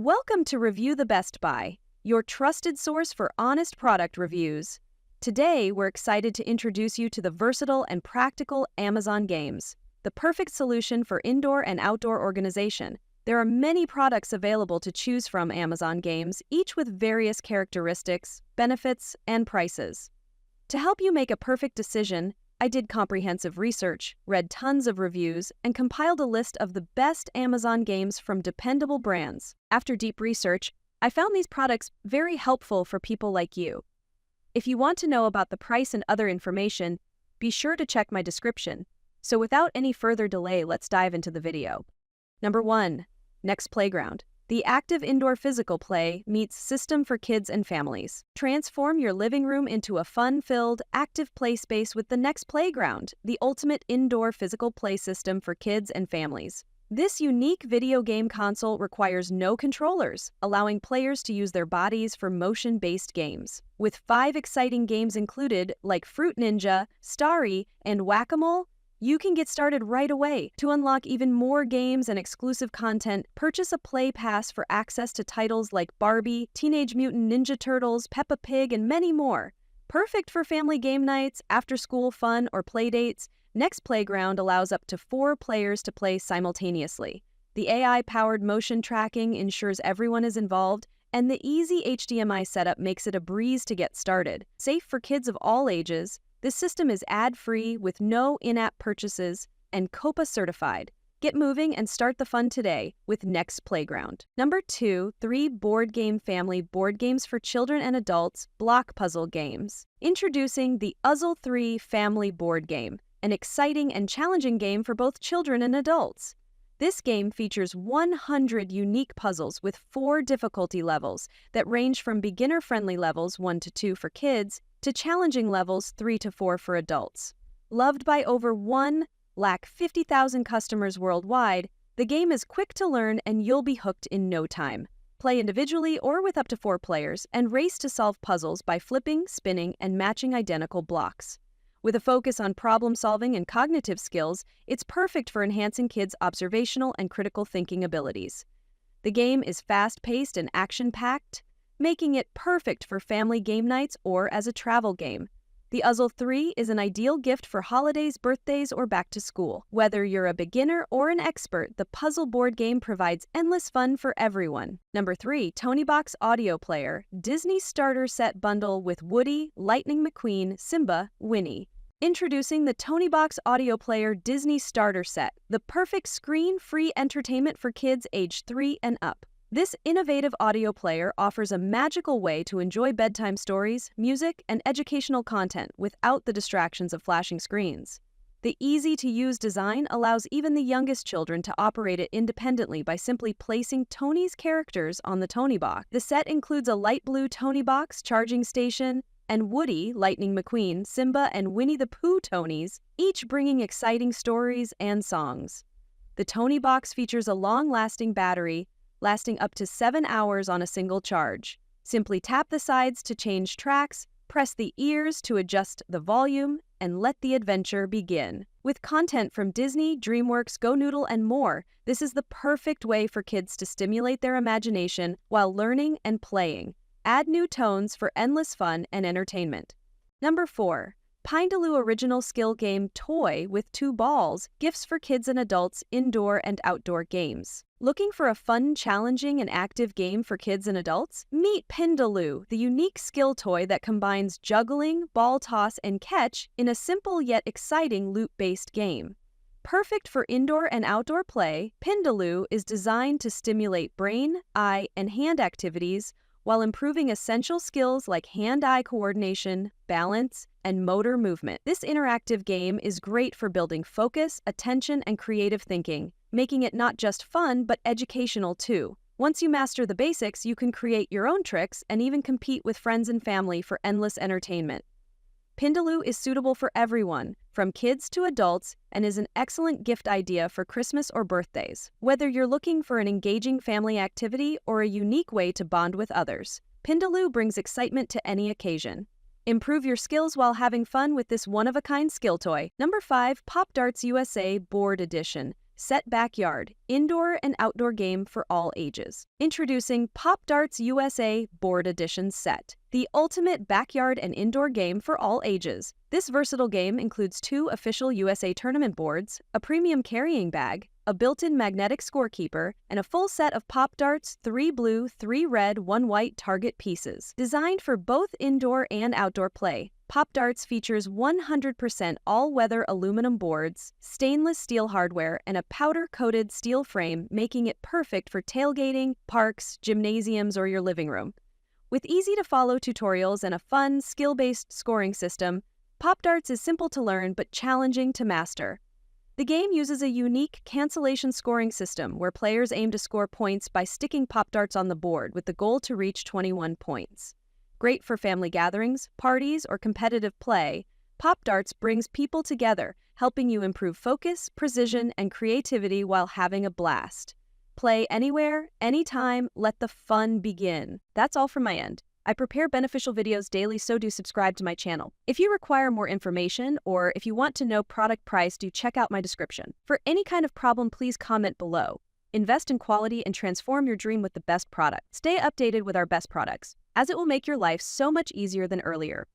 Welcome to Review the Best Buy, your trusted source for honest product reviews. Today, we're excited to introduce you to the versatile and practical Amazon Games, the perfect solution for indoor and outdoor organization. There are many products available to choose from Amazon Games, each with various characteristics, benefits, and prices. To help you make a perfect decision, I did comprehensive research, read tons of reviews, and compiled a list of the best Amazon games from dependable brands. After deep research, I found these products very helpful for people like you. If you want to know about the price and other information, be sure to check my description. So without any further delay, let's dive into the video. Number 1. Next Playground. The active indoor physical play meets system for kids and families. Transform your living room into a fun-filled, active play space with the Next Playground, the ultimate indoor physical play system for kids and families. This unique video game console requires no controllers, allowing players to use their bodies for motion-based games. With 5 exciting games included, like Fruit Ninja, Starry, and Whack-A-Mole, you can get started right away. To unlock even more games and exclusive content, purchase a Play Pass for access to titles like Barbie, Teenage Mutant Ninja Turtles, Peppa Pig, and many more. Perfect for family game nights, after-school fun, or play dates, Next Playground allows up to 4 players to play simultaneously. The AI-powered motion tracking ensures everyone is involved, and the easy HDMI setup makes it a breeze to get started. Safe for kids of all ages, this system is ad-free with no in-app purchases and COPPA certified. Get moving and start the fun today with Next Playground. Number 2, 3 board game family board games for children and adults, block puzzle games. Introducing the Uzzle 3 Family Board Game, an exciting and challenging game for both children and adults. This game features 100 unique puzzles with 4 difficulty levels that range from beginner-friendly levels 1 to 2 for kids to challenging levels 3 to 4 for adults. Loved by over 150,000 customers worldwide, the game is quick to learn and you'll be hooked in no time. Play individually or with up to 4 players and race to solve puzzles by flipping, spinning, and matching identical blocks. With a focus on problem-solving and cognitive skills, it's perfect for enhancing kids' observational and critical thinking abilities. The game is fast-paced and action-packed, making it perfect for family game nights or as a travel game. The Uzzle 3 is an ideal gift for holidays, birthdays, or back to school. Whether you're a beginner or an expert, the puzzle board game provides endless fun for everyone. Number 3, Toniebox Audio Player, Disney Starter Set Bundle with Woody, Lightning McQueen, Simba, Winnie. Introducing the Toniebox Audio Player Disney Starter Set, the perfect screen-free entertainment for kids aged 3 and up. This innovative audio player offers a magical way to enjoy bedtime stories, music, and educational content without the distractions of flashing screens. The easy-to-use design allows even the youngest children to operate it independently by simply placing Tony's characters on the Toniebox. The set includes a light blue Toniebox charging station, and Woody, Lightning McQueen, Simba, and Winnie the Pooh Tonys, each bringing exciting stories and songs. The Toniebox features a long-lasting battery, lasting up to 7 hours on a single charge. Simply tap the sides to change tracks, press the ears to adjust the volume, and let the adventure begin. With content from Disney, DreamWorks, Go Noodle, and more, this is the perfect way for kids to stimulate their imagination while learning and playing. Add new tones for endless fun and entertainment. Number 4. Pindaloo Original Skill Game Toy with 2 balls, gifts for kids and adults, indoor and outdoor games. Looking for a fun, challenging, and active game for kids and adults? Meet Pindaloo, the unique skill toy that combines juggling, ball toss, and catch in a simple yet exciting loop-based game. Perfect for indoor and outdoor play, Pindaloo is designed to stimulate brain, eye, and hand activities while improving essential skills like hand-eye coordination, balance, and motor movement. This interactive game is great for building focus, attention, and creative thinking, making it not just fun but educational too. Once you master the basics, you can create your own tricks and even compete with friends and family for endless entertainment. Pindaloo is suitable for everyone, from kids to adults, and is an excellent gift idea for Christmas or birthdays. Whether you're looking for an engaging family activity or a unique way to bond with others, Pindaloo brings excitement to any occasion. Improve your skills while having fun with this one-of-a-kind skill toy. Number 5, Popdarts USA Board Edition. Set Backyard, indoor and outdoor game for all ages. Introducing Popdarts USA Board Edition Set, the ultimate backyard and indoor game for all ages. This versatile game includes 2 official USA tournament boards, a premium carrying bag, a built-in magnetic scorekeeper, and a full set of Popdarts 3 blue, 3 red, 1 white target pieces. Designed for both indoor and outdoor play, Popdarts features 100% all-weather aluminum boards, stainless steel hardware, and a powder-coated steel frame, making it perfect for tailgating, parks, gymnasiums, or your living room. With easy-to-follow tutorials and a fun, skill-based scoring system, Popdarts is simple to learn but challenging to master. The game uses a unique cancellation scoring system where players aim to score points by sticking Popdarts on the board with the goal to reach 21 points. Great for family gatherings, parties, or competitive play, Popdarts brings people together, helping you improve focus, precision, and creativity while having a blast. Play anywhere, anytime, let the fun begin. That's all from my end. I prepare beneficial videos daily, so do subscribe to my channel. If you require more information or if you want to know product price, do check out my description. For any kind of problem, please comment below. Invest in quality and transform your dream with the best product. Stay updated with our best products, as it will make your life so much easier than earlier.